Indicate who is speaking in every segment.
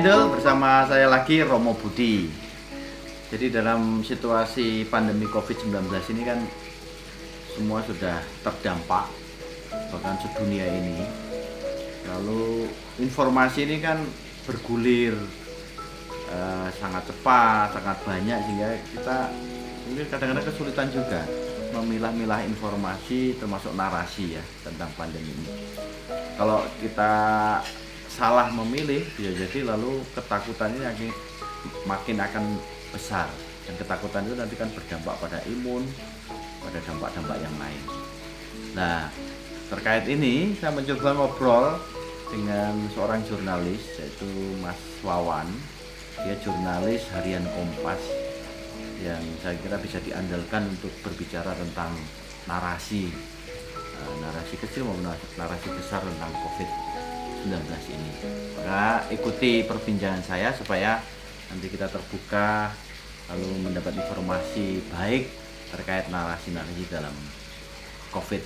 Speaker 1: Idol, bersama saya lagi Romo Budi. Jadi dalam situasi pandemi COVID-19 ini kan semua sudah terdampak, bahkan sedunia ini. Lalu informasi ini kan bergulir sangat cepat, sangat banyak, sehingga kita mungkin kadang-kadang kesulitan juga memilah-milah informasi termasuk narasi ya tentang pandemi ini. Kalau kita salah memilih, bisa jadi lalu ketakutan ini makin akan besar, dan ketakutan itu nanti kan berdampak pada imun, pada dampak-dampak yang lain. Nah, terkait ini saya mencoba ngobrol dengan seorang jurnalis, yaitu Mas Wawan. Dia jurnalis harian Kompas yang saya kira bisa diandalkan untuk berbicara tentang narasi kecil maupun narasi besar tentang COVID-19 ini. Maka ikuti perbincangan saya supaya nanti kita terbuka lalu mendapat informasi baik terkait narasi-narasi dalam COVID,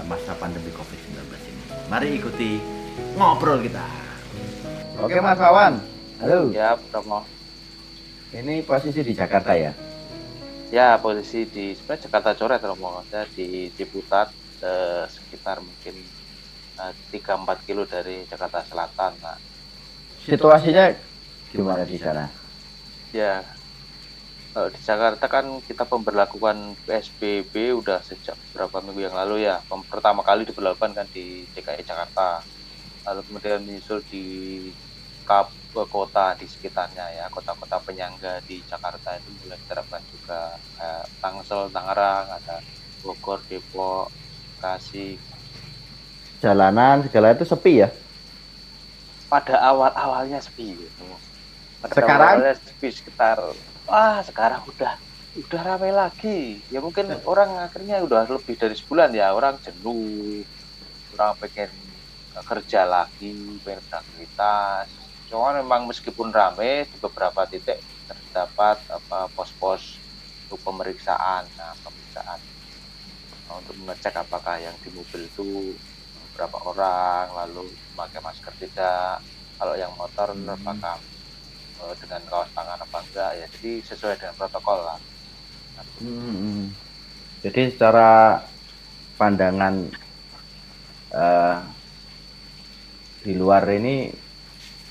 Speaker 1: masa pandemi COVID-19 ini. Mari ikuti ngobrol kita. Oke Mas Wawan, halo.
Speaker 2: Ya, Romo.
Speaker 1: Ini posisi di Jakarta ya?
Speaker 2: Ya, posisi di sebenarnya Jakarta Coret, Romo. Saya di Ciputat, sekitar mungkin 3-4 kilo dari Jakarta Selatan. Nah,
Speaker 1: Situasinya gimana di sana?
Speaker 2: ya, di Jakarta kan kita pemberlakuan PSBB udah sejak beberapa minggu yang lalu ya. Pertama kali diberlakukan kan di DKI Jakarta. Lalu kemudian menyusul di kota di sekitarnya ya, kota-kota penyangga di Jakarta itu mulai diterapkan juga, Tangsel, Tangerang, ada Bogor, Depok, Bekasi.
Speaker 1: Jalanan segala itu sepi ya?
Speaker 2: Pada awal-awalnya sepi gitu.
Speaker 1: Sekarang?
Speaker 2: Awalnya sepi sekitar, sekarang udah ramai lagi. Ya mungkin orang akhirnya udah lebih dari sebulan ya, orang jenuh, orang pengen kerja lagi, pengen beraktivitas. Cuma memang meskipun ramai di beberapa titik terdapat pos-pos untuk pemeriksaan. Nah, pemeriksaan untuk mengecek apakah yang di mobil itu berapa orang, lalu memakai masker tidak, kalau yang motor apakah dengan kaos tangan apa enggak ya. Jadi sesuai dengan protokol lah.
Speaker 1: Jadi secara pandangan di luar ini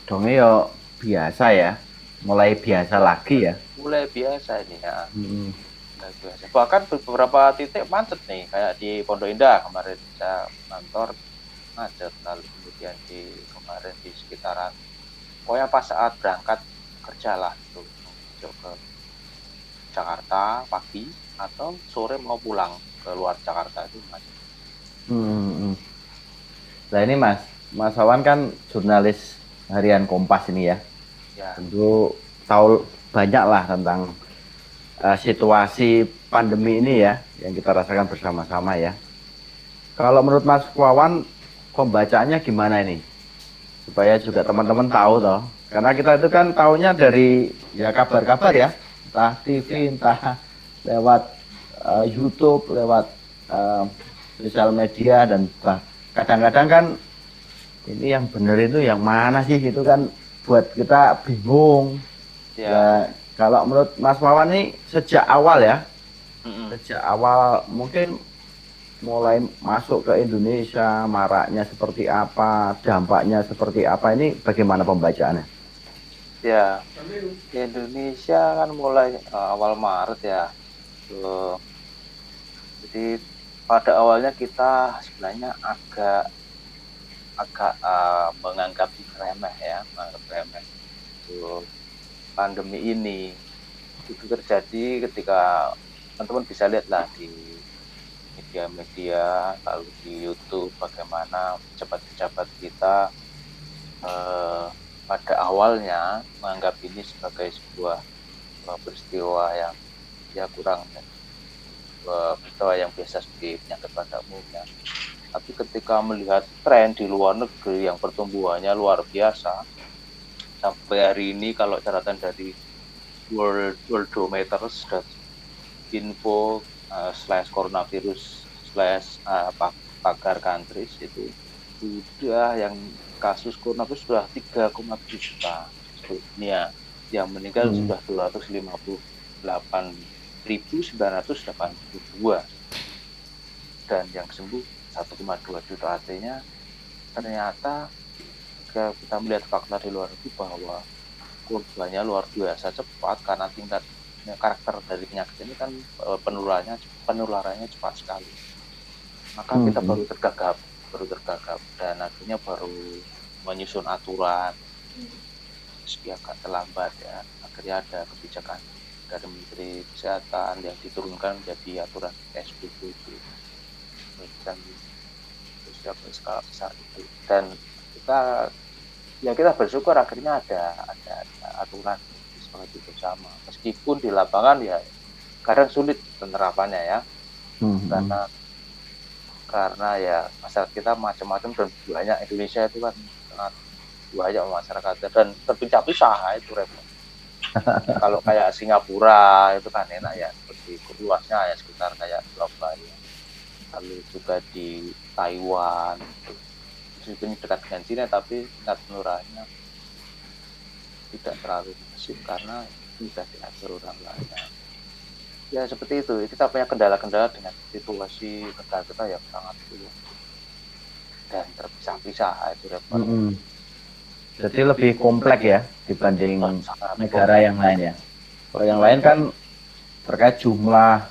Speaker 1: dongnya ya biasa ya, mulai biasa lagi ya.
Speaker 2: Mulai biasa ini ya. Mulai biasa. Bahkan beberapa titik macet nih, kayak di Pondok Indah kemarin saya kantor macet, lalu kemudian kemarin di sekitaran, pokoknya pas saat berangkat kerja lah itu ke Jakarta pagi atau sore mau pulang ke luar Jakarta itu macet.
Speaker 1: Nah ini Mas Wawan kan jurnalis harian Kompas ini ya.
Speaker 2: Ya.
Speaker 1: Tentu tahu banyak lah tentang situasi pandemi ini ya, yang kita rasakan bersama-sama ya. Kalau menurut Mas Wawan, pembacaannya gimana ini? Supaya juga teman-teman tahu toh. Karena kita itu kan tahunya dari ya kabar-kabar ya, entah TV, entah lewat YouTube, lewat sosial media, dan kadang-kadang kan ini yang benar itu yang mana sih, gitu kan buat kita bingung. Ya, kalau menurut Mas Wawan ini sejak awal ya, sejak awal mungkin mulai masuk ke Indonesia, maraknya seperti apa, dampaknya seperti apa, ini bagaimana pembacaannya?
Speaker 2: Ya, di Indonesia kan mulai awal Maret ya. Jadi pada awalnya kita sebenarnya agak menganggap remeh ya, pandemi ini. Itu terjadi ketika teman-teman bisa lihat lah di media-media, lalu di YouTube, bagaimana pejabat-pejabat kita pada awalnya menganggap ini sebagai sebuah peristiwa yang ya kurang, peristiwa yang biasa seperti penyakit pada umumnya. Tapi ketika melihat tren di luar negeri yang pertumbuhannya luar biasa, sampai hari ini kalau catatan dari worldometers.info /coronavirus / pagar countries itu sudah yang kasus coronavirus sudah 3,7 juta seluruh dunia. Yang meninggal sudah 258.982 dan yang sembuh 1,2 juta. Artinya ternyata jika kita melihat fakta di luar itu bahwa korbannya luar biasa cepat karena tingkat karakter dari penyakit ini kan penularannya cepat sekali. Maka kita baru tergagap dan akhirnya baru menyusun aturan meski agak terlambat ya. Akhirnya ada kebijakan dari Menteri Kesehatan yang diturunkan menjadi aturan PSBB itu dan sosial berskala besar itu. Dan kita bersyukur akhirnya ada aturan seperti itu bersama. Meskipun di lapangan ya kadang sulit penerapannya ya. Karena ya masyarakat kita macam-macam dan banyak. Indonesia itu kan sangat banyak masyarakatnya dan terpisah-pisah itu repot. Kalau kayak Singapura itu kan enak ya, seperti luasnya ya sekitar kayak Surabaya. Lalu juga di Taiwan meskipun dekat dengan Cina tapi tingkat penularannya tidak terlalu masif karena sudah diatur orang lain. Ya seperti itu. Kita punya kendala-kendala dengan situasi negara kita yang sangat luas dan terpisah-pisah itu repot.
Speaker 1: Jadi lebih kompleks ya dibanding negara yang lain ya. Kalau yang lain kan terkait jumlah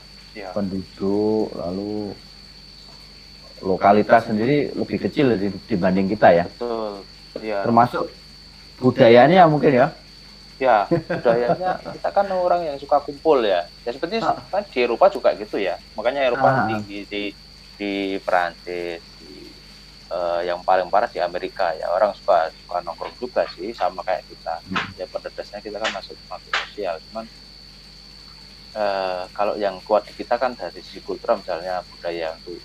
Speaker 1: penduduk, lalu lokalitas sendiri lebih kecil dibanding kita ya.
Speaker 2: Betul. Ya.
Speaker 1: Termasuk budayanya mungkin ya.
Speaker 2: Ya, budayanya kita kan orang yang suka kumpul ya. Ya seperti kan di Eropa juga gitu ya. Makanya Eropa tinggi di Perancis, yang paling parah di Amerika ya. Orang suka nongkrong juga sih sama kayak kita. Ya pada dasarnya kita kan masuk sosial. Cuman kalau yang kuat di kita kan dari sisi kultural misalnya budaya itu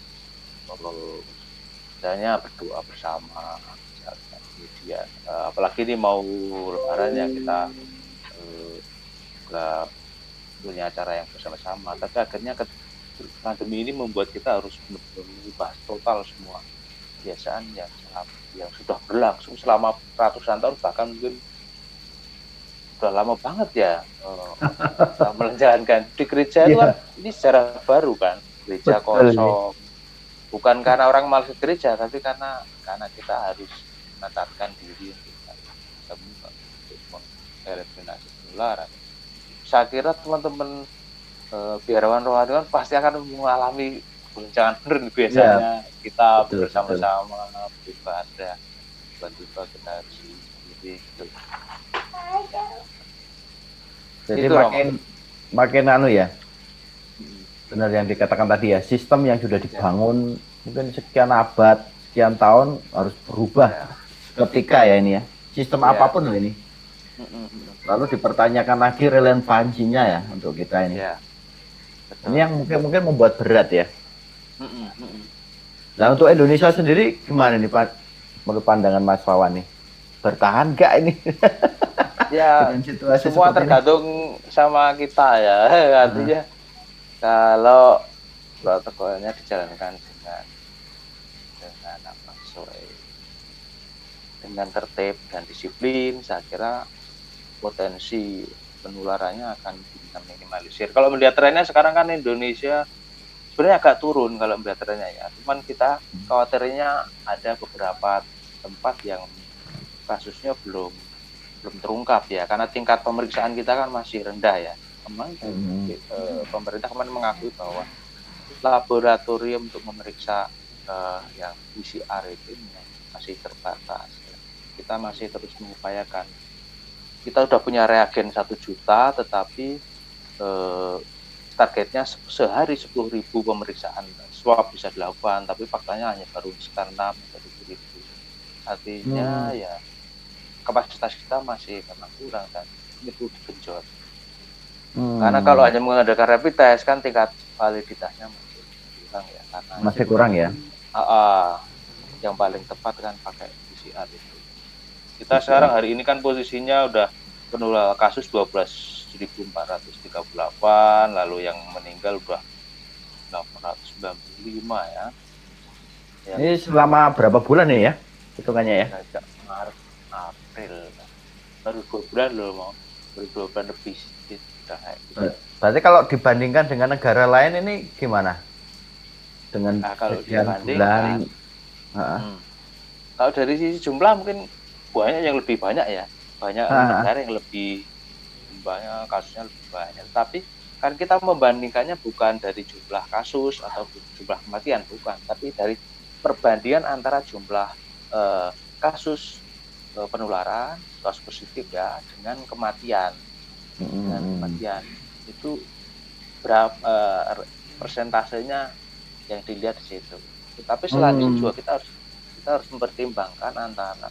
Speaker 2: misalnya berdoa bersama misalnya. Kemudian apalagi ini mau lebaran ya kita nggak punya acara yang bersama-sama. Tapi akhirnya pandemi ini membuat kita harus mengubah total semua kebiasaan yang sudah berlangsung selama ratusan tahun, bahkan mungkin sudah lama banget ya menjalankan di gereja itu kan ini sejarah baru kan, gereja kosong bukan karena orang malas ke gereja tapi karena kita harus menetapkan diri untuk mengeliminasi penularan. Saya kira teman-teman biarawan rohani pasti akan mengalami goncangan bener biasanya kita bersama-sama beribadah, tiba-tiba kita harus sendiri gitu.
Speaker 1: Jadi itu makin anu ya, benar yang dikatakan tadi ya, sistem yang sudah dibangun mungkin sekian abad, sekian tahun harus berubah ketika ya ini ya, sistem apapun loh ini. Lalu dipertanyakan lagi relevansinya ya untuk kita ini. Ini yang mungkin membuat berat ya. Nah untuk Indonesia sendiri gimana nih Pak, menurut pandangan Mas Wawan nih, bertahan nggak ini?
Speaker 2: Ya semua tergantung sama kita ya. Artinya kalau protokolnya dijalankan dengan tertib dan disiplin, saya kira potensi penularannya akan bisa minimalisir. Kalau melihat trennya sekarang kan Indonesia sebenarnya agak turun kalau melihat trennya ya. Cuman kita khawatirnya ada beberapa tempat yang kasusnya belum terungkap ya, karena tingkat pemeriksaan kita kan masih rendah ya. Pemerintah kemarin mengakui bahwa laboratorium untuk memeriksa yang PCR itu masih terbatas. Kita masih terus mengupayakan. Kita sudah punya reagen 1 juta, tetapi targetnya sehari 10.000 pemeriksaan swab bisa dilakukan, tapi faktanya hanya baru sekitar 6-7.000. Artinya ya kapasitas kita masih memang kurang dan ini perlu digenjot. Karena kalau hanya mengadakan rapid test kan tingkat validitasnya masih kurang ya.
Speaker 1: Masih kurang ya.
Speaker 2: Yang paling tepat kan pakai PCR itu. Kita sekarang hari ini kan posisinya udah penularan kasus 12.438, lalu yang meninggal udah 895 ya.
Speaker 1: Ini selama berapa bulan nih ya hitungannya ya?
Speaker 2: Maret, April, baru 2 bulan loh mau, baru 2 bulan lebih udah kayak gitu.
Speaker 1: Berarti kalau dibandingkan dengan negara lain ini gimana? Dengan
Speaker 2: Nah kalau
Speaker 1: sekian bulan,
Speaker 2: dibandingkan, kalau dari sisi jumlah mungkin banyak yang lebih banyak ya, banyak negara yang lebih banyak kasusnya lebih banyak. Tapi kan kita membandingkannya bukan dari jumlah kasus atau jumlah kematian, bukan, tapi dari perbandingan antara jumlah kasus penularan, kasus positif ya, dengan kematian. Dengan kematian itu berapa persentasenya yang dilihat di situ. Tapi selain itu juga kita harus mempertimbangkan antara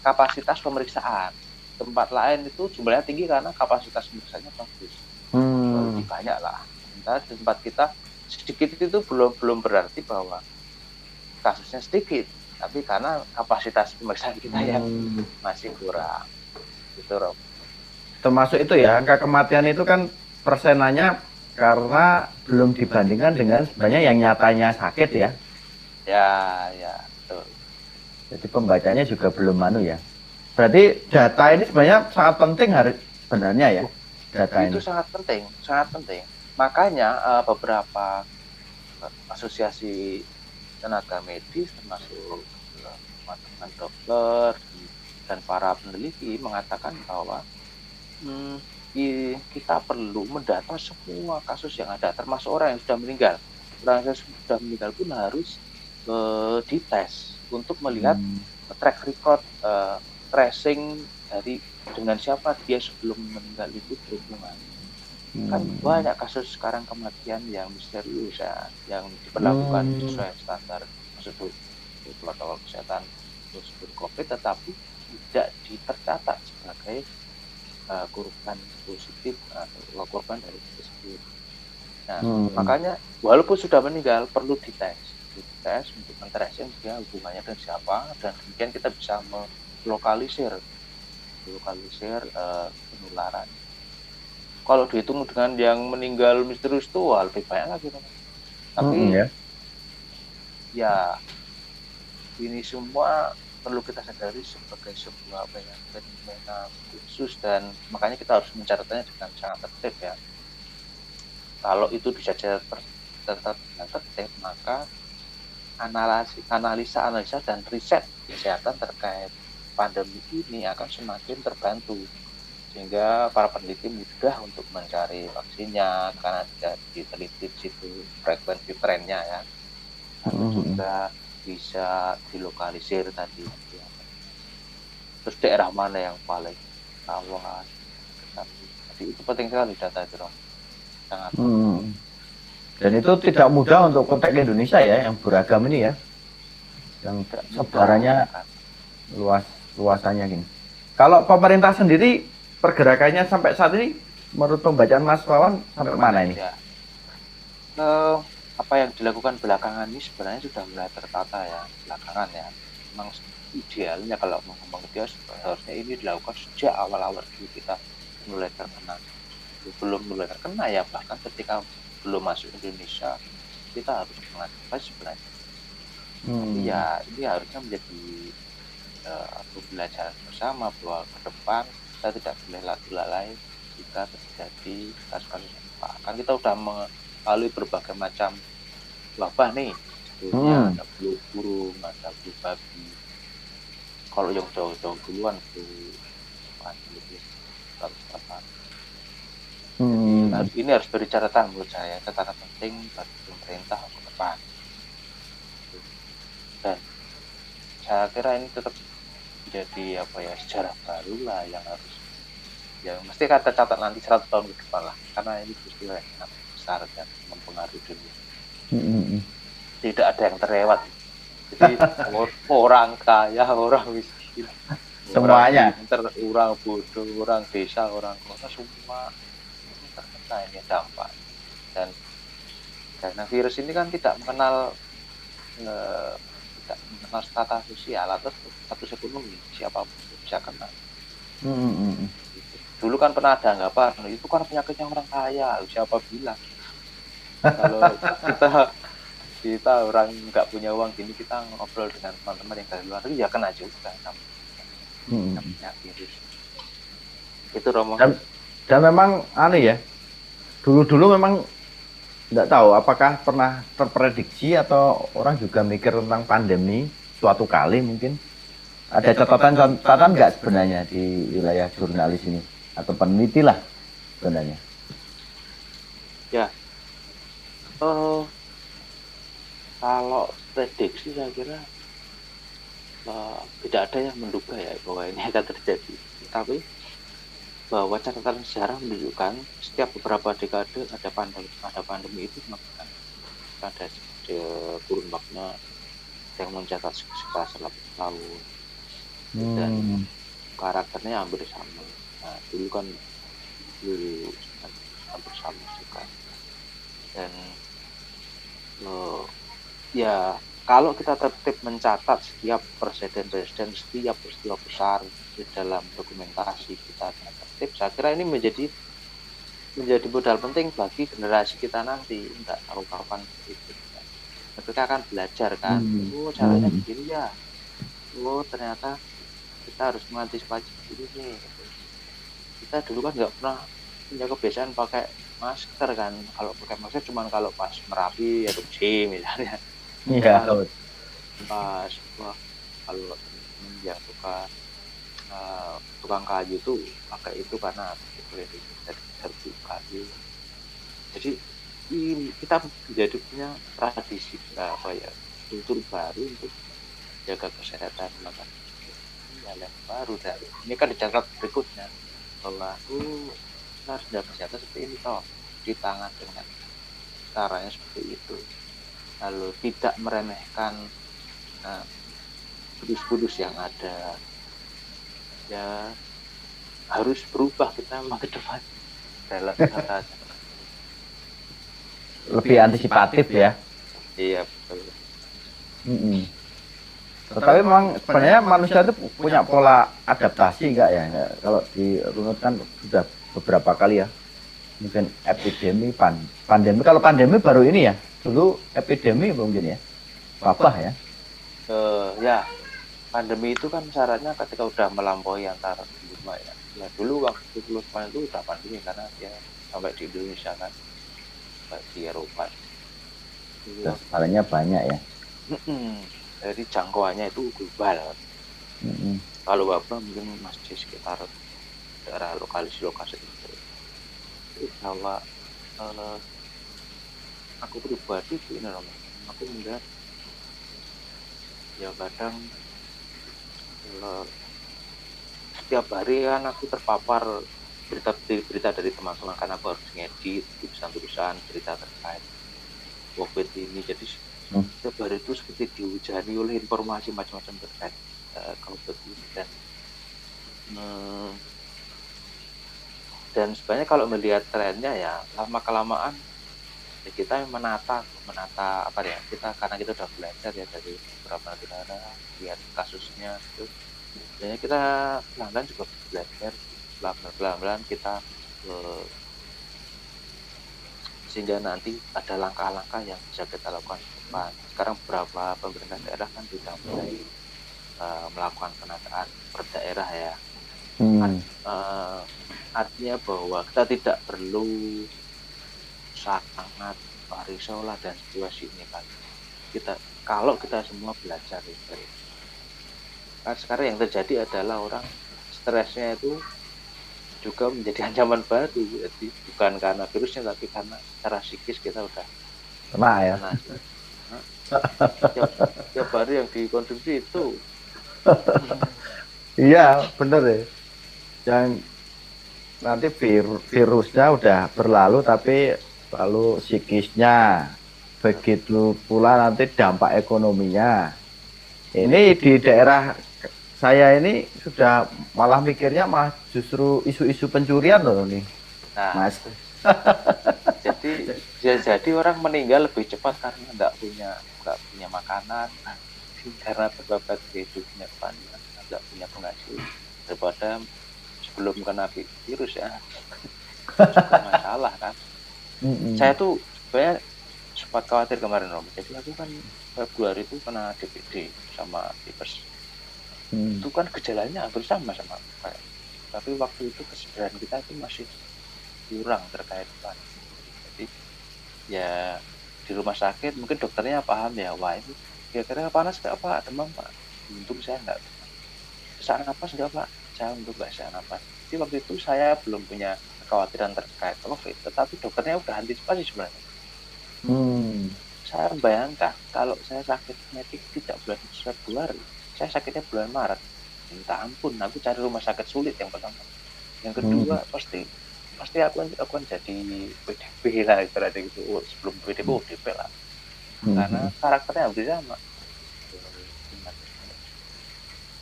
Speaker 2: kapasitas pemeriksaan. Tempat lain itu jumlahnya tinggi karena kapasitas pemeriksaannya bagus, lebih banyak lah. Sementara di tempat kita sedikit itu belum berarti bahwa kasusnya sedikit, tapi karena kapasitas pemeriksaan kita yang masih kurang. Gitu, Rob.
Speaker 1: Termasuk itu ya, angka kematian itu kan persenanya karena belum dibandingkan dengan sebenarnya yang nyatanya sakit ya.
Speaker 2: Ya, betul.
Speaker 1: Jadi pembacanya juga belum ya. Berarti data ini sebenarnya sangat penting sebenarnya ya. Data
Speaker 2: itu
Speaker 1: ini.
Speaker 2: sangat penting. Makanya beberapa asosiasi tenaga medis termasuk teman-teman dokter dan para peneliti mengatakan bahwa kita perlu mendata semua kasus yang ada, termasuk orang yang sudah meninggal. Orang yang sudah meninggal pun harus dites untuk melihat track record tracing dari dengan siapa dia sebelum meninggal itu berhubungan. Kan banyak kasus sekarang kematian yang misterius ya, yang diperlakukan sesuai standar prosedur protokol kesehatan prosedur COVID, tetapi tidak tercatat sebagai korban positif atau korban dari tersebut. Nah, makanya walaupun sudah meninggal perlu dites untuk men-tracing dia hubungannya dengan siapa, dan demikian kita bisa melokalisir penularan. Kalau dihitung dengan yang meninggal misterius itu lebih banyak lagi, tapi ya ini semua perlu kita sadari sebagai sebuah fenomena khusus, dan makanya kita harus mencatatnya dengan sangat tertib ya. Kalau itu bisa tercatat dengan tertib, maka analisa dan riset kesehatan terkait pandemi ini akan semakin terbantu, sehingga para peneliti mudah untuk mencari vaksinnya karena tidak diteliti di situ frekuensi trennya ya. Lalu juga bisa dilokalisir tadi. Terus daerah mana yang paling rawan. Jadi itu penting sekali data itu, sangat.
Speaker 1: Dan itu tidak mudah untuk konteks Indonesia ya, yang beragam ini ya, yang sebarannya luasannya gini. Kalau pemerintah sendiri pergerakannya sampai saat ini menurut pembacaan Mas Wawan sampai mana ini?
Speaker 2: Ya. Apa yang dilakukan belakangan ini sebenarnya sudah mulai tertata ya, belakangan ya. Memang idealnya kalau ngomong dia seharusnya ini dilakukan sejak awal-awal dulu kita mulai terkena. Belum mulai terkena ya, bahkan ketika belum masuk Indonesia kita harus mengantisipasi sebenarnya. Tapi ya ini harusnya menjadi pembelajaran bersama bahwa ke depan kita tidak boleh lagi lalai jika terjadi kasus-kasus serupa. Kan kita sudah melalui berbagai macam wabah nih, sebelumnya ada flu burung, ada flu babi. Kalau yang jauh-jauh duluan flu ini harus beri catatan menurut saya, catatan penting bagi pemerintah ke depan. Dan saya kira ini tetap jadi sejarah baru lah yang mesti kata catat nanti 100 tahun ke depan lah, karena ini peristiwa yang sangat besar dan mempengaruhi dunia. Tidak ada yang terlewat, jadi orang kaya, orang miskin,
Speaker 1: semuanya,
Speaker 2: orang pinter, orang bodoh, orang desa, orang kota, semua terkena ini dampak. Dan karena virus ini kan tidak mengenal strata sosial atau status ekonomi, siapapun bisa kena. Dulu kan pernah ada anggapan itu kan penyakitnya orang kaya, siapa bilang. Kalau kita orang nggak punya uang gini, kita ngobrol dengan teman-teman yang dari luar negeri ya kena juga sama punya virus itu Romo.
Speaker 1: Dan memang aneh ya, dulu memang nggak tahu apakah pernah terprediksi atau orang juga mikir tentang pandemi suatu kali mungkin. Ada catatan nggak sebenarnya di wilayah jurnalis ini atau peneliti lah sebenarnya?
Speaker 2: Ya, kalau prediksi saya kira tidak ada yang menduga ya bahwa ini akan terjadi. Tapi bahwa catatan sejarah menunjukkan setiap beberapa dekade ada pandemi itu melakukan ada kurun waktu yang mencatat sekitar 100 tahun dan karakternya hampir sama. Nah, dulu kan hampir sama juga. Dan ya kalau kita tertib mencatat setiap presiden setiap peristiwa besar di dalam dokumentasi kita dengan tertib, saya kira ini menjadi modal penting bagi generasi kita nanti. Enggak tahu kapan itu mereka akan belajar kan, oh caranya begini ya, oh ternyata kita harus mengantisipasi begini nih. Kita dulu kan nggak pernah punya kebiasaan pakai masker kan, kalau pakai masker cuma kalau pas Merapi atau J misalnya.
Speaker 1: Iya.
Speaker 2: Pas kalau yang suka tukang kayu itu pakai itu karena boleh dari kayu. Jadi ini kita menjadi punya tradisi apa ya, kultur baru untuk jaga kesehatan makan. Ini hal yang baru dari ini kan dicatat berikutnya bahwa kita harus jaga kesehatan seperti ini toh, di tangan dengan caranya seperti itu, lalu tidak meremehkan kudus-kudus yang ada. Ya harus berubah kita memang ke depan dalam cara
Speaker 1: lebih antisipatif ya.
Speaker 2: iya betul.
Speaker 1: Tetapi memang sebenarnya manusia itu punya pola adaptasi enggak ya? Kalau dirunut kan sudah beberapa kali ya. Mungkin epidemi, pandemi. Kalau pandemi baru ini ya. Dulu epidemi mungkin ya. Wabah ya.
Speaker 2: Ya pandemi itu kan syaratnya ketika udah melampaui antara dua ya. Ya dulu waktu flu Spanyol itu udah pandemi karena dia sampai di Indonesia kan, di Eropa.
Speaker 1: Sebenarnya banyak ya.
Speaker 2: Jadi jangkauannya itu global. Kalau wabah mungkin masih sekitar daerah lokasi itu. Bahwa aku pribadi ini aku melihat ya kadang setiap hari kan aku terpapar berita dari teman-teman karena aku harus ngedit tulisan-tulisan berita terkait COVID ini. Jadi setiap hari itu seperti dihujani oleh informasi macam-macam terkait COVID ini dan sebenarnya kalau melihat trennya ya lama kelamaan ya kita menata apa ya, kita karena kita udah belajar ya dari beberapa negara lihat kasusnya itu. Sebenarnya kita pelan-pelan juga belajar, pelan-pelan kita sehingga nanti ada langkah-langkah yang bisa kita lakukan ke depan. Sekarang beberapa pemerintah daerah kan sudah mulai melakukan penataan per daerah ya. Artinya bahwa kita tidak perlu sangat risaulah dan situasi ini kan. Kalau kita semua belajar itu. Kan sekarang yang terjadi adalah orang stresnya itu juga menjadi ancaman baru. Jadi bukan karena virusnya tapi karena secara psikis kita udah
Speaker 1: kena ya.
Speaker 2: Tiap hari yang dikonsumsi itu.
Speaker 1: Iya bener ya. Yang nanti virusnya udah berlalu tapi lalu psikisnya, begitu pula nanti dampak ekonominya. Ini di daerah saya ini sudah malah mikirnya malah justru isu-isu pencurian loh nih, Mas.
Speaker 2: jadi orang meninggal lebih cepat karena nggak punya makanan, karena terbatas hidupnya panjang, nggak punya penghasilan daripada sebelum kena virus ya. Juga masalah kan. Saya tuh sebenarnya sempat khawatir kemarin Om. Jadi aku kan Februari itu kena DBD sama tipes. Itu kan gejalanya hampir sama kayak. Tapi waktu itu kesadaran kita itu masih kurang terkait panik. Jadi ya di rumah sakit mungkin dokternya paham ya, wah ini kira-kira panas nggak Pak, demam Pak. Untung saya nggak sesak napas nggak Pak, saya untuk nggak sesak napas. Jadi waktu itu saya belum punya kekhawatiran terkait COVID, tetapi dokternya udah antisipasi sebenarnya. Saya bayangkan kalau saya sakit medik tidak bulan Februari, saya sakitnya bulan Maret. Minta ampun, aku cari rumah sakit sulit yang pertama. Yang kedua pasti aku akan jadi PDP lah ibaratnya gitu. Sebelum PDP ODP lah. Karena karakternya hampir sama.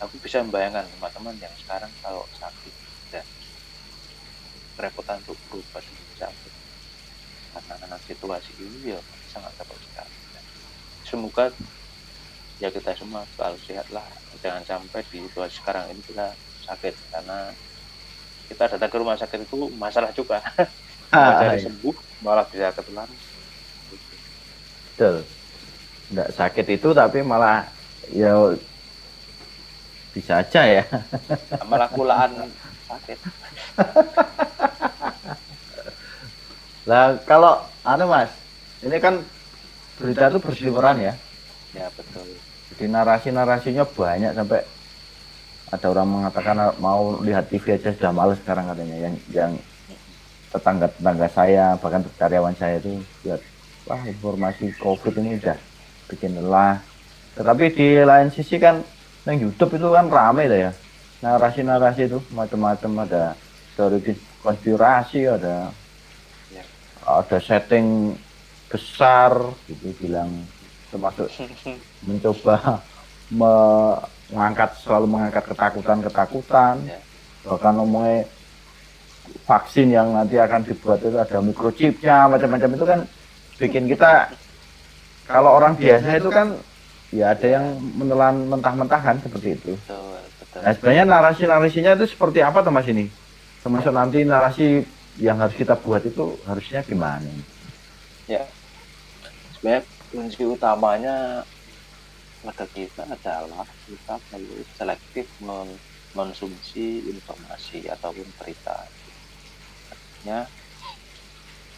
Speaker 2: Aku bisa membayangkan teman-teman yang sekarang kalau sakit dan kerepotan untuk berobat di sakit karena situasi ini ya sangat dapat sekali. Semoga ya kita semua selalu sehat lah, jangan sampai di situasi sekarang ini kita sakit, karena kita datang ke rumah sakit itu masalah juga. Mau cari sembuh malah bisa ketularan.
Speaker 1: Betul. Nggak sakit itu tapi malah ya bisa aja ya.
Speaker 2: Malah kulaan sakit.
Speaker 1: Lah kalau Mas, ini kan berita itu berseliweran ya.
Speaker 2: Ya betul.
Speaker 1: Jadi narasi-narasinya banyak sampai ada orang mengatakan mau lihat TV aja sudah males sekarang katanya. Yang tetangga saya bahkan karyawan saya itu lihat, wah informasi COVID ini udah bikin lelah. Tetapi di lain sisi kan yang YouTube itu kan rame ya, narasi-narasi itu macam-macam, ada teori konspirasi, ada setting besar gitu bilang, termasuk mencoba selalu mengangkat ketakutan, bahkan ngomongnya vaksin yang nanti akan dibuat itu ada microchipnya macam-macam, itu kan bikin kita, kalau orang biasa itu kan ya ada yang menelan mentah-mentahan seperti itu. Nah sebenarnya narasi-narasinya itu seperti apa tuh Mas ini? Termasuk nanti narasi yang harus kita buat itu harusnya gimana?
Speaker 2: Ya, sebenarnya kunci utamanya pada kita adalah kita perlu selektif mengkonsumsi informasi ataupun berita. Artinya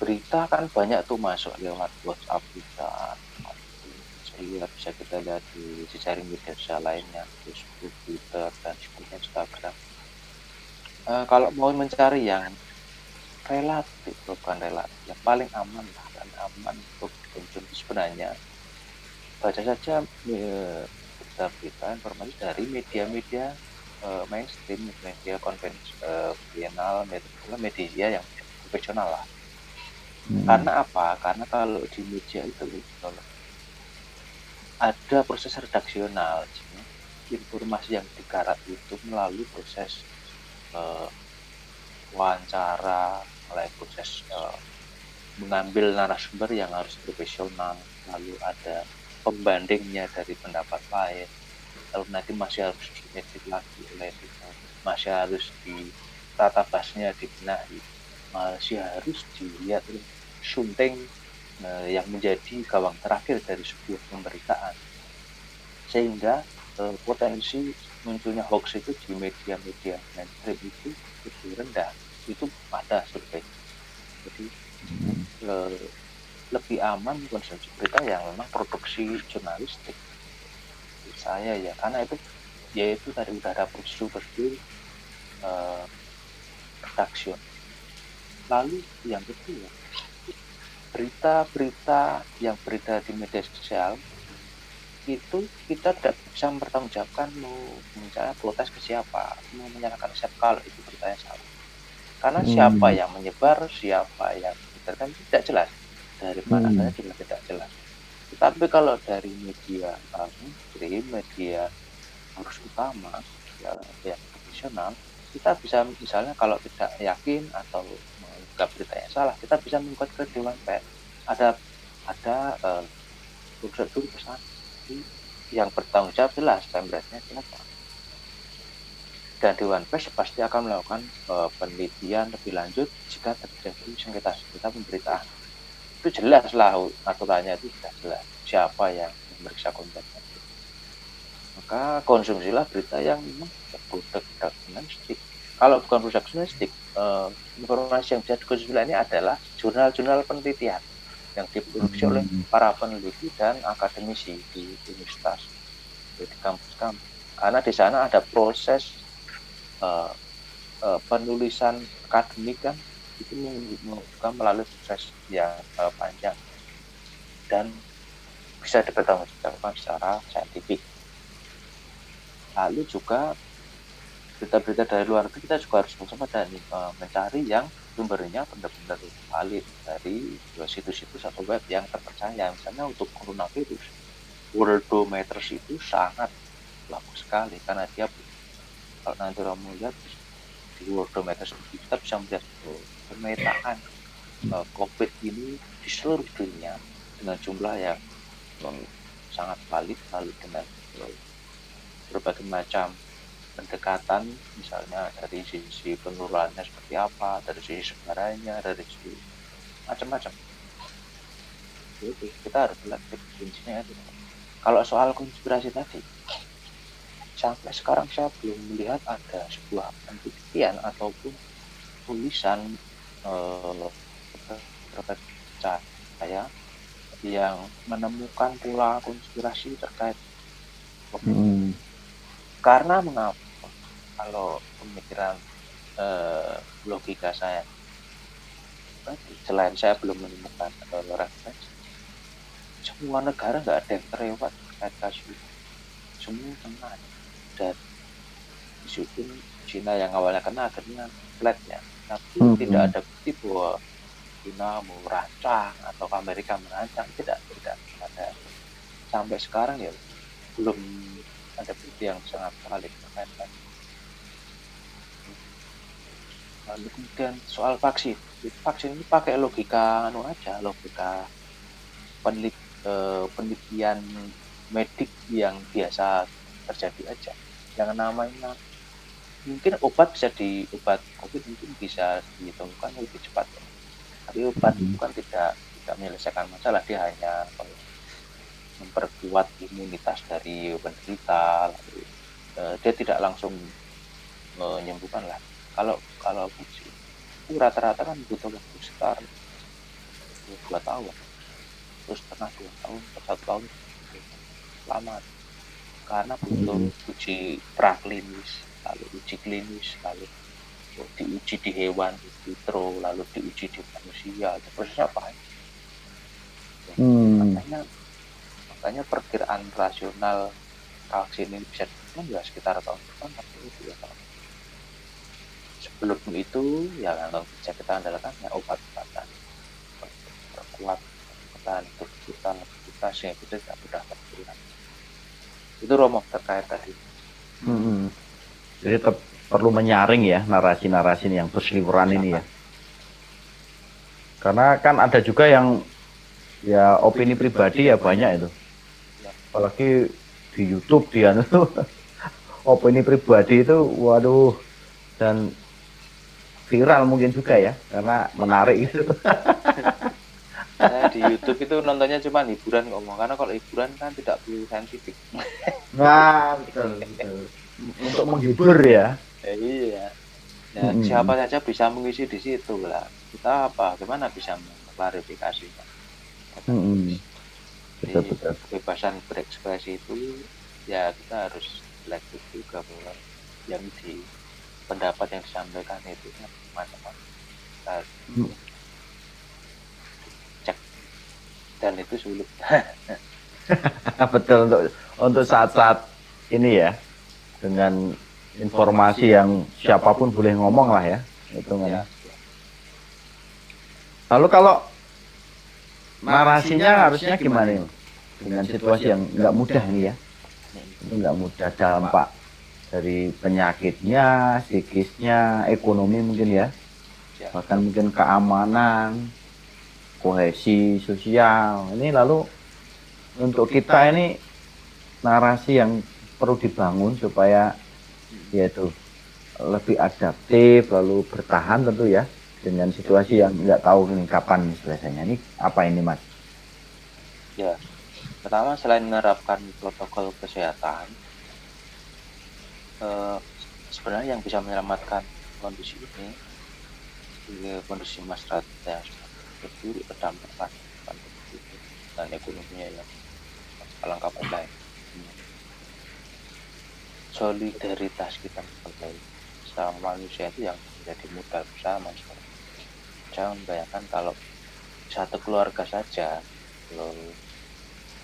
Speaker 2: berita kan banyak tuh masuk lewat WhatsApp kita, bisa kita lihat di jejaring media sosial lainnya, Facebook, Twitter, dan sebagainya, Instagram. Kalau mau mencari yang relatif, bukan relatif, yang paling aman lah, dan aman untuk dikonsumsi sebenarnya, baca saja berita-berita informasi dari media-media mainstream, media konvensional, media yang profesional lah. Karena apa? Karena kalau di media itu ada proses redaksional, informasi yang digarap itu melalui proses wawancara, mulai proses mengambil narasumber yang harus profesional, lalu ada pembandingnya dari pendapat lain, lalu nanti masih harus diedit lagi oleh editor, masih harus ditata basnya dibenahi, masih harus dilihat sunting yang menjadi gawang terakhir dari sebuah pemberitaan, sehingga potensi munculnya hoax itu di media-media mainstream itu lebih rendah. Itu ada survei. Jadi lebih aman konsumsi berita yang memang produksi jurnalistik saya ya, karena itu yaitu tadi udah ada prosedur redaksion. Lalu yang kedua, berita-berita yang beredar di media sosial itu kita tidak bisa mempertanggungjawabkan misalnya protes ke siapa, mau menyalahkan siapa kalau itu beritanya salah. Karena siapa yang menyebar, siapa yang menyebarkan tidak jelas, dari mana saja juga tidak jelas. Tetapi kalau dari media mainstream, media arus utama, yang profesional, kita bisa misalnya kalau tidak yakin atau menganggap beritanya salah, kita bisa menggugat ke Dewan Pers. Ada prosedur kesana yang bertanggung jawab jelas pembernya siapa. Dan Dewan Pers pasti akan melakukan penelitian lebih lanjut jika terjadi sengketa pemberitaan. itu jelas lah aturannya, itu sudah jelas siapa yang memeriksa kontennya. Maka konsumsilah berita yang memang produk jurnalistik. Kalau bukan produk jurnalistik, informasi yang bisa dikonsumsi ini adalah jurnal-jurnal penelitian yang diproduksi oleh para peneliti dan akademisi di universitas, di kampus-kampus. Karena di sana ada proses penulisan akademik kan, itu membutuhkan melalui proses yang panjang dan bisa dipertanggungjawabkan secara saintifik. Lalu juga berita-berita dari luar negeri kita juga harus waspada nih, mencari yang sumbernya benar-benar valid dari situs-situs atau web yang terpercaya. Misalnya untuk coronavirus, Worldometers itu sangat bagus sekali karena dia, kalau nanti orang melihat di Worldometers kita bisa melihat pemetaan COVID ini di seluruh dunia dengan jumlah yang sangat valid, lalu dengan berbagai macam pendekatan, misalnya dari sisi penurunannya seperti apa, dari sisi sebarannya, dari sisi macam-macam. Jadi kita harus lihat kuncinya itu. Kalau soal konspirasi tadi, sampai sekarang saya belum melihat ada sebuah penelitian ataupun tulisan terpercaya yang menemukan pola konspirasi terkait Karena mengapa? Kalau pemikiran logika saya, selain saya belum menemukan referensi, semua negara nggak ada yang terlewat terkait kasus, semua kena. Dan isu Cina yang awalnya kena akhirnya flat ya, tapi tidak ada bukti bahwa Cina mau merancang atau Amerika merancang, tidak ada. Sampai sekarang ya belum ada bukti yang sangat valid terkait. Lalu kemudian soal vaksin ini pakai logika aja, logika penelitian medik yang biasa terjadi aja. Yang namanya mungkin obat COVID mungkin bisa ditemukan lebih cepat, tapi obat itu kan tidak menyelesaikan masalah, dia hanya memperkuat imunitas dari penderita, lalu dia tidak langsung menyembuhkan lah. Kalau vaksin itu rata-rata kan butuh waktu sekitar 2 tahun, terus setengah 2 tahun, 1 tahun, lama. Karena butuh uji praklinis, lalu uji klinis, lalu diuji di hewan, in vitro, lalu diuji di manusia. Itu prosesnya apa? Makanya perkiraan rasional vaksin ini bisa ditemukan ya sekitar tahun depan atau 2 tahun. Sebelum itu ya yang bisa kita andalkan ya obat-obatan, perkuat ketahanan tubuh kita sehingga kita tidak mudah tertular. Itu Romo terkait tadi.
Speaker 1: Jadi perlu menyaring ya narasi-narasi yang berseliweran ini ya. Karena kan ada juga yang ya opini pribadi ya banyak itu. Apalagi di YouTube dia opini pribadi itu waduh, dan viral mungkin juga ya karena menarik itu.
Speaker 2: Di YouTube itu nontonnya cuma hiburan ngomong, karena kalau hiburan kan tidak perlu saintifik.
Speaker 1: Nah, betul. Untuk menghibur ya.
Speaker 2: Iya. Ya, siapa saja bisa mengisi di situ lah. Kita bagaimana bisa mengklarifikasinya? Betul. Kebebasan berekspresi itu ya kita harus selektif juga bahwa yang di pendapat yang disampaikan itu macam-macam. Cek, dan itu sulit.
Speaker 1: Betul, untuk saat-saat ini ya, dengan informasi yang siapapun boleh ngomong lah ya, hitungannya. Lalu kalau narasinya harusnya gimana nih? Dengan situasi yang nggak mudah ini ya, itu nggak mudah, dampak dari penyakitnya, psikisnya, ekonomi mungkin ya, bahkan mungkin keamanan, kohesi sosial. Ini lalu untuk kita ini narasi yang perlu dibangun supaya yaitu lebih adaptif lalu bertahan tentu ya dengan situasi yang nggak tahu ini kapan selesainya. Ini apa ini Mas?
Speaker 2: Ya, pertama selain menerapkan protokol kesehatan, eh, sebenarnya yang bisa menyelamatkan kondisi ini, kondisi masyarakat yang terburuk terdampak pandemi itu dan ekonominya yang alangkah baik. Solidaritas kita sebagai sama manusia itu yang menjadi modal bersama. Jangan bayangkan kalau satu keluarga saja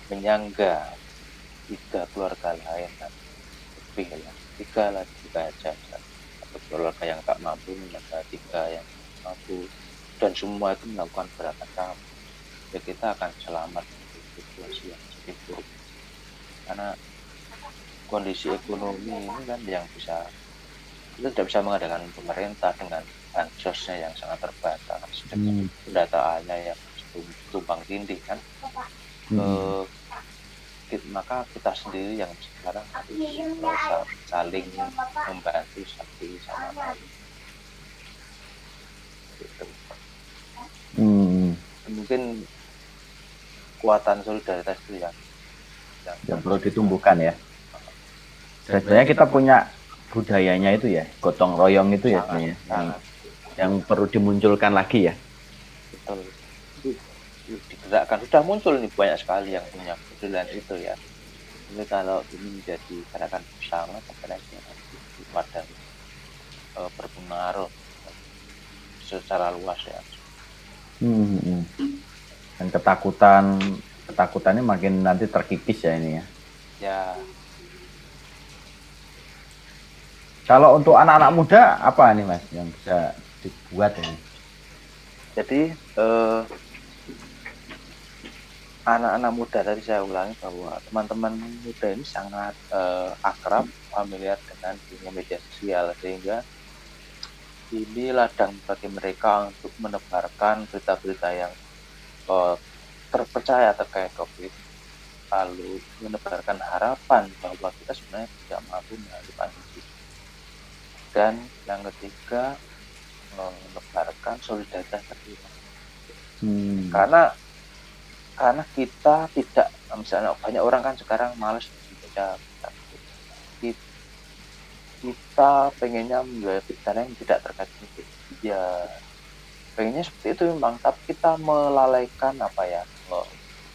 Speaker 2: menyangga 3 keluarga lain dan lebih ya, 3 lah, 3 aja, atau keluarga yang tak mampu menyangga 3 yang mampu, dan semua itu melakukan gerakan sama, ya kita akan selamat dari situasi yang sedikit buruk. Karena kondisi ekonomi ini kan yang bisa, kita tidak bisa mengadakan pemerintah dengan bansosnya yang sangat terbatas, dengan pendataannya yang tumpang tindih kan. Maka kita sendiri yang sekarang harus saling membantu satu sama lain. Gitu. Mungkin kekuatan solidaritas itu yang
Speaker 1: perlu ditumbuhkan ya. Sebenarnya kita punya budayanya itu ya, gotong royong itu ya sebenarnya, yang perlu dimunculkan lagi ya.
Speaker 2: Betul. Digerakkan, sudah muncul nih banyak sekali yang punya budaya itu ya. Ini kalau ini menjadi gerakan bersama, sebenarnya pada berpengaruh secara luas ya.
Speaker 1: Dan ketakutannya makin nanti terkikis ya ini ya.
Speaker 2: Ya.
Speaker 1: Kalau untuk anak-anak muda apa nih Mas yang bisa dibuat ini?
Speaker 2: Jadi anak-anak muda, tadi saya ulangi bahwa teman-teman muda ini sangat akrab, familiar dengan dunia media sosial, sehingga ini ladang bagi mereka untuk menebarkan berita-berita yang terpercaya terkait COVID, lalu menebarkan harapan bahwa kita sebenarnya tidak mampu menghadapi pandemi. Dan yang ketiga, menebarkan solidaritas terhadap karena kita tidak, misalnya banyak orang kan sekarang malas baca, kita pengennya menjual berita yang tidak terkait COVID, ya pengennya seperti itu memang, tapi kita melalaikan apa ya,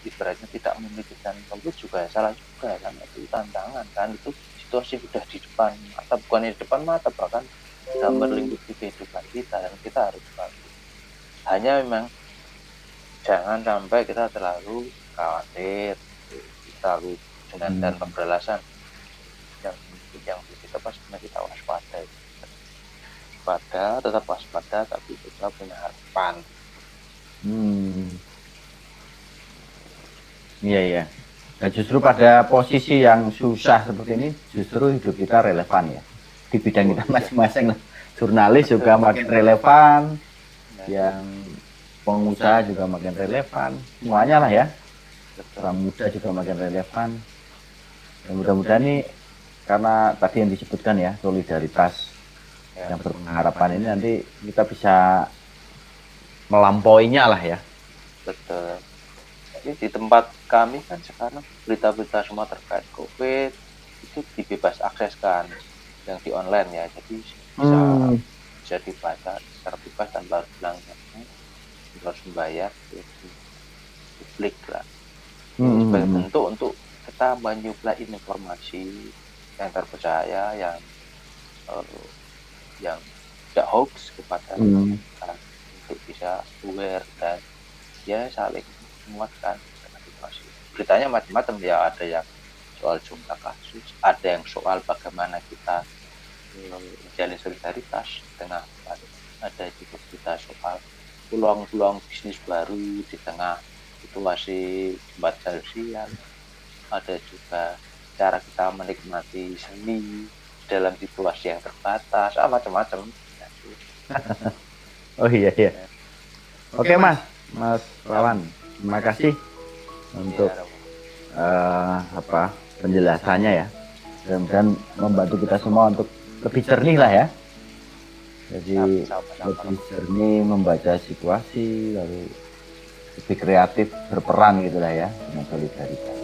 Speaker 2: ibaratnya tidak memikirkan COVID juga salah juga, karena itu tantangan kan, itu situasi sudah di depan mata, bukan di depan mata, bahkan sudah melingkupi kehidupan kita dan kita harus bantu. Hanya memang jangan sampai kita terlalu khawatir, terlalu dengan tanpa beralasan. Yang kita pasti kita waspada, tetap waspada, tapi kita punya harapan.
Speaker 1: Iya. Dan justru pada posisi yang susah seperti ini, justru hidup kita relevan ya. Di bidang kita masing-masing. Jurnalis juga makin relevan, yang pengusaha juga makin relevan, semuanya lah ya. Orang muda juga makin relevan. Dan mudah-mudahan nih, karena tadi yang disebutkan ya, solidaritas yang berpengharapan ini nanti kita bisa melampauinya lah ya.
Speaker 2: Betul. Jadi di tempat kami kan sekarang berita-berita semua terkait COVID itu dibebas akseskan, yang di online ya, jadi bisa dibaca secara bebas tanpa harus langganan, harus membayar, publik lah. Sebagai bentuk untuk kita menyuplai informasi yang terpercaya, yang tidak hoax kepada kita, untuk bisa aware dan ya saling menguatkan dengan situasi. Beritanya macam-macam ya, ada yang soal jumlah kasus, ada yang soal bagaimana kita menjalin solidaritas dengan, ada juga berita soal peluang-peluang bisnis baru di tengah situasi pembatasan sosial, ada juga cara kita menikmati seni dalam situasi yang terbatas, macam-macam.
Speaker 1: Oh iya. Oke Mas Rawan, terima kasih untuk penjelasannya ya. Mudah-mudahan membantu kita semua untuk lebih jernih lah ya. Jadi
Speaker 2: Sama-sama.
Speaker 1: lebih jernih membaca situasi, lalu lebih kreatif berperan gitu lah ya dengan solidaritas.